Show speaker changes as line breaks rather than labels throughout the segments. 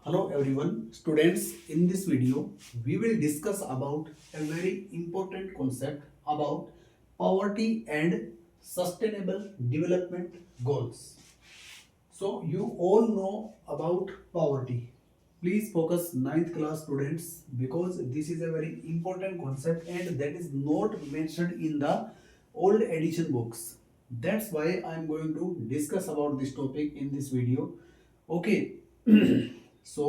Hello everyone, students. In this video, we will discuss about a very important concept about poverty and sustainable development goals. So you all know about poverty. Please focus ninth class students because this is a very important concept and that is not mentioned in the old edition books. That's why I am going to discuss about this topic in this video. Okay. So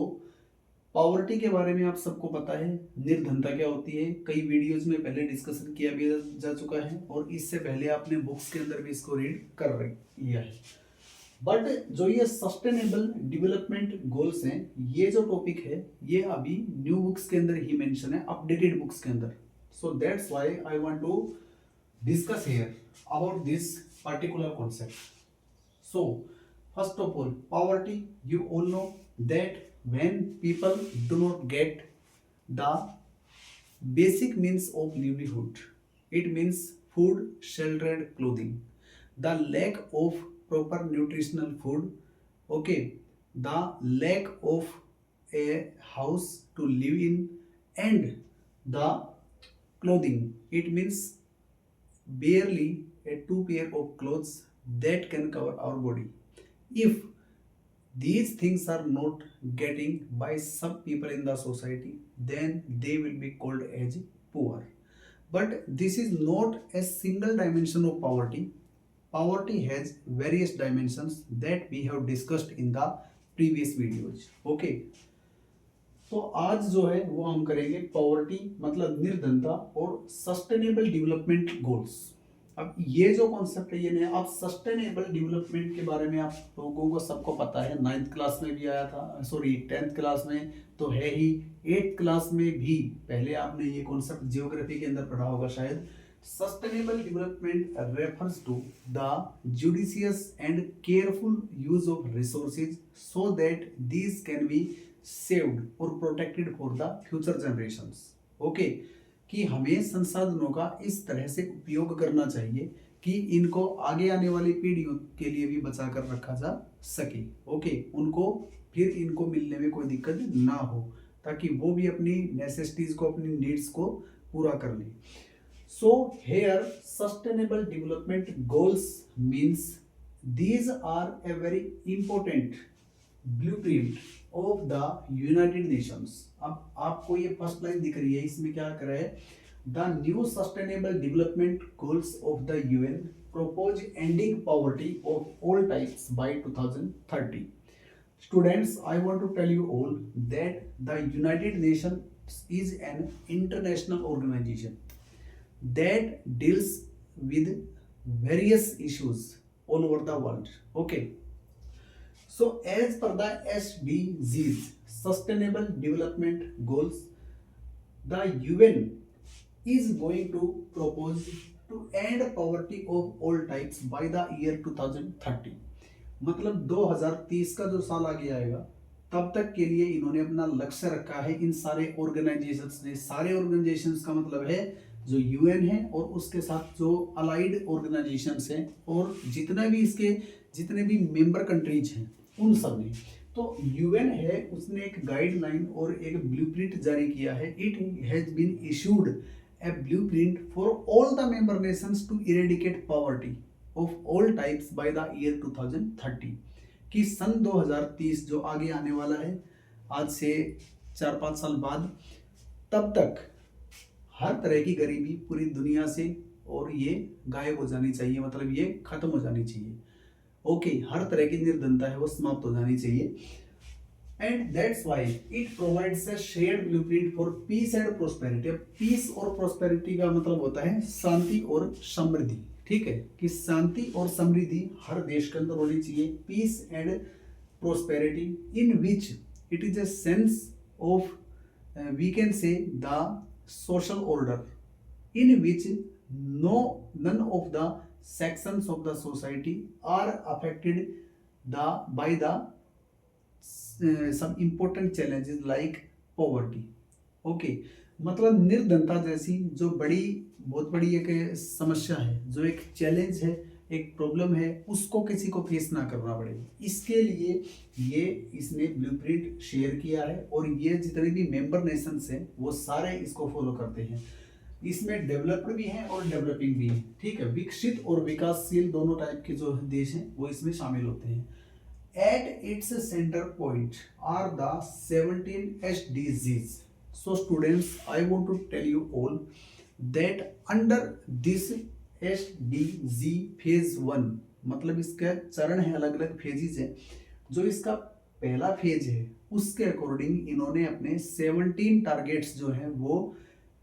poverty के बारे में आप सबको पता है, निर्धनता क्या होती है, कई वीडियोस में पहले डिस्कशन किया भी जा चुका है और इससे पहले आपने बुक्स के अंदर भी इसको रीड कर लिया है। बट जो ये सस्टेनेबल डेवलपमेंट गोल्स हैं, ये जो टॉपिक है ये अभी न्यू बुक्स के अंदर ही मेंशन है, अपडेटेड बुक्स के अंदर। So that's why I want to discuss here about this particular concept. So first of all, poverty, you all know that when people do not get the basic means of livelihood, it means food, shelter and clothing, the lack of proper nutritional food, okay, the lack of a house to live in and the clothing, it means barely a two pair of clothes that can cover our body. If these things are not getting by some people in the society, then they will be called as poor. But this is not a single dimension of poverty. Poverty has various dimensions that we have discussed in the previous videos. Okay. तो आज जो है वो हम करेंगे poverty मतलब निर्धनता और सस्टेनेबल डेवलपमेंट गोल्स। अब ये जो कॉन्सेप्ट है ये नया, अब सस्टेनेबल डेवलपमेंट के बारे में आप लोगों को सबको पता है, नाइन्थ क्लास में भी आया था, सॉरी 10th क्लास में तो है ही, 8th क्लास में भी पहले आपने ये कॉन्सेप्ट जियोग्राफी के अंदर पढ़ा होगा शायद। Sustainable development refers to the judicious and careful use of resources so that these can be saved और protected for the future generations. Okay, कि हमें संसाधनों का इस तरह से उपयोग करना चाहिए कि इनको आगे आने वाली पीढ़ियों के लिए भी बचा कर रखा जा सके। ओके, उनको फिर इनको मिलने में कोई दिक्कत ना हो, ताकि वो भी अपनी नेसेसिटीज को, अपनी नीड्स को पूरा कर ले। So here sustainable development goals means these are a very important blueprint of the United Nations. अब आपको ये फर्स्ट लाइन दिख रही है, इसमें क्या कर रहा है, the new sustainable development goals of the UN propose ending poverty of all types by 2030। Students, I want to tell you all that the United Nations is an international organization that deals with various issues all over the world. Okay, so as per the SDGs, Sustainable Development Goals, the UN is going to propose to end poverty of all types by the year 2030। मतलब 2030 का जो साल आगे आएगा तब तक के लिए इन्होंने अपना लक्ष्य रखा है इन सारे ऑर्गेनाइजेशंस ने। सारे ऑर्गेनाइजेशंस का मतलब है जो यूएन है और उसके साथ जो अलाइड ऑर्गेनाइजेशंस हैं और जितने भी मेंबर कंट्रीज हैं उन सब ने। तो यूएन है, उसने एक गाइडलाइन और एक ब्लूप्रिंट जारी किया है। It has been issued a blueprint for all the member nations to eradicate poverty of all types by the year 2030। कि सन 2030 जो आगे आने वाला है, आज से 4-5 साल बाद, तब तक हर तरह की गरीबी पूरी दुनिया से और ये गायब हो जानी चाहिए, मतलब ये खत्म हो जानी चाहिए। ओके, हर तरह की निर्धनता है वो समाप्त हो जानी चाहिए। And that's why it provides a shared blueprint for peace and prosperity. Peace और प्रोस्पेरिटी का मतलब होता है शांति और समृद्धि। ठीक है, कि शांति और समृद्धि हर देश के अंदर होनी चाहिए। Peace and prosperity in which it is a sense of we can say the social order in which none of the sections of the society are affected by the some important challenges like poverty। okay, मतलब निर्धनता जैसी जो बहुत बड़ी एक समस्या है, जो एक चैलेंज है एक प्रॉब्लम है उसको किसी को फेस ना करना पड़े, इसके लिए ये इसने ब्लूप्रिंट शेयर किया है और ये जितने भी मेंबर नेशंस हैं वो सारे इसको फॉलो करते हैं। इसमें डेवलप्ड भी हैं और डेवलपिंग भी हैं, ठीक है। विकसित और विकासशील दोनों टाइप के जो देश हैं वो इसमें शामिल होते हैं। At its center point are the 17 SDGs. So students, I want to tell you all that under this SDG phase 1, मतलब इसका चरण है, अलग अलग फेजेस है। जो इसका पहला फेज है उसके अकॉर्डिंग इन्होंने अपने 17 टारगेट्स जो है वो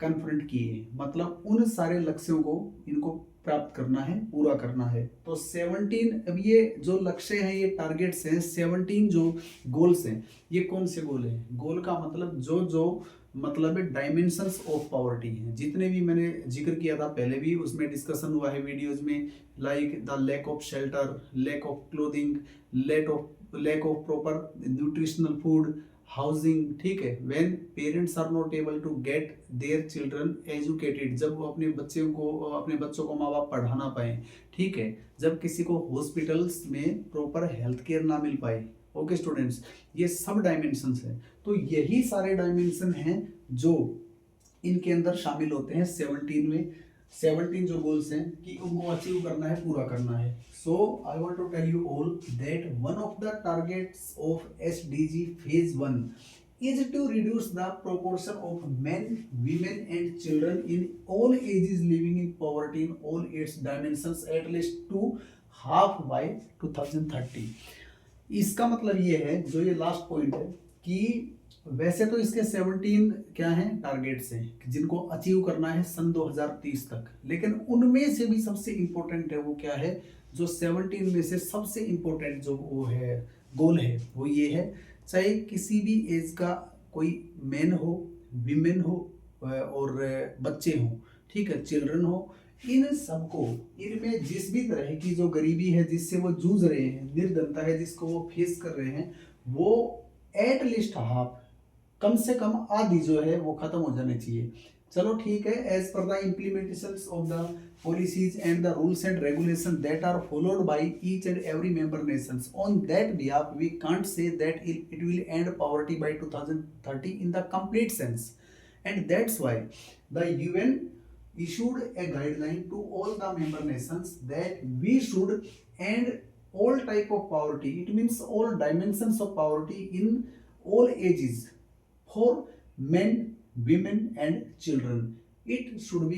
कन्फ्रंट किए, मतलब उन सारे लक्ष्यों को इनको प्राप्त करना है, पूरा करना है। तो 17, अब ये जो लक्ष्य हैं, ये टारगेट्स हैं, 17 जो गोल्स हैं, ये कौन से गोल हैं? गोल का मतलब जो जो मतलब डायमेंशंस ऑफ पॉवर्टी हैं, जितने भी मैंने जिक्र किया था पहले भी, उसमें डिस्कशन हुआ है वीडियोज में, like the lack of shelter, lack of clothing, lack of proper nutritional food, housing, ठीक है। When parents are not able to get their children educated, जब वो अपने बच्चों को माँ बाप पढ़ा ना पाए, ठीक है। जब किसी को हॉस्पिटल्स में प्रॉपर हेल्थ केयर ना मिल पाए। ओके स्टूडेंट्स, ये सब डायमेंशंस हैं। तो यही सारे डायमेंशन हैं जो इनके अंदर शामिल होते हैं 17 में। 17 जो गोल्स हैं कि उनको अचीव करना है, पूरा करना है। So I want to tell you all that one of the targets of SDG phase 1 is to reduce the proportion of men, women and children in all ages living in poverty in all its dimensions at least to half by 2030। इसका मतलब ये है, जो ये last point है, कि वैसे तो इसके 17 क्या हैं, टारगेट्स हैं जिनको अचीव करना है सन 2030 तक, लेकिन उनमें से भी सबसे इंपॉर्टेंट है वो क्या है, जो 17 में से सबसे इंपॉर्टेंट जो वो है गोल है, वो ये है, चाहे किसी भी एज का कोई मैन हो, विमेन हो और बच्चे हो, ठीक है, चिल्ड्रन हो, इन सबको, इनमें जिस भी तरह की जो गरीबी है जिससे वो जूझ रहे हैं, निर्धनता है जिसको वो फेस कर रहे हैं, वो एट लीस्ट हाफ, कम से कम आधी जो है वो खत्म हो जाने चाहिए। चलो ठीक है, as per the implementation of the policies and the rules and regulations that are followed by each and every member nations, on that behalf we can't say that it will end poverty by 2030 in the complete sense, and that's why the UN issued a guideline to all the member nations that we should end all type of poverty. It means all dimensions of poverty in all ages for men, women and children. It should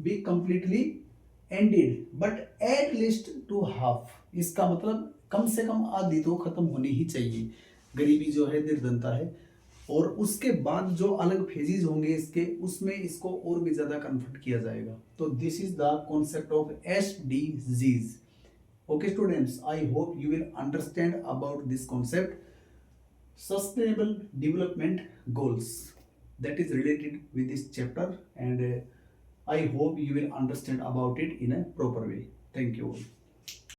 be completely ended, but at least to half। इसका मतलब कम से कम आधी तो खत्म होनी ही चाहिए, गरीबी जो है, निर्धनता है। और उसके बाद जो अलग फेजेस होंगे इसके, उसमें इसको और भी ज्यादा कन्वर्ट किया जाएगा। तो this is the concept of SDGs. Okay students, I hope you will understand about this concept, sustainable development goals, that is related with this chapter, and I hope you will understand about it in a proper way. Thank you all.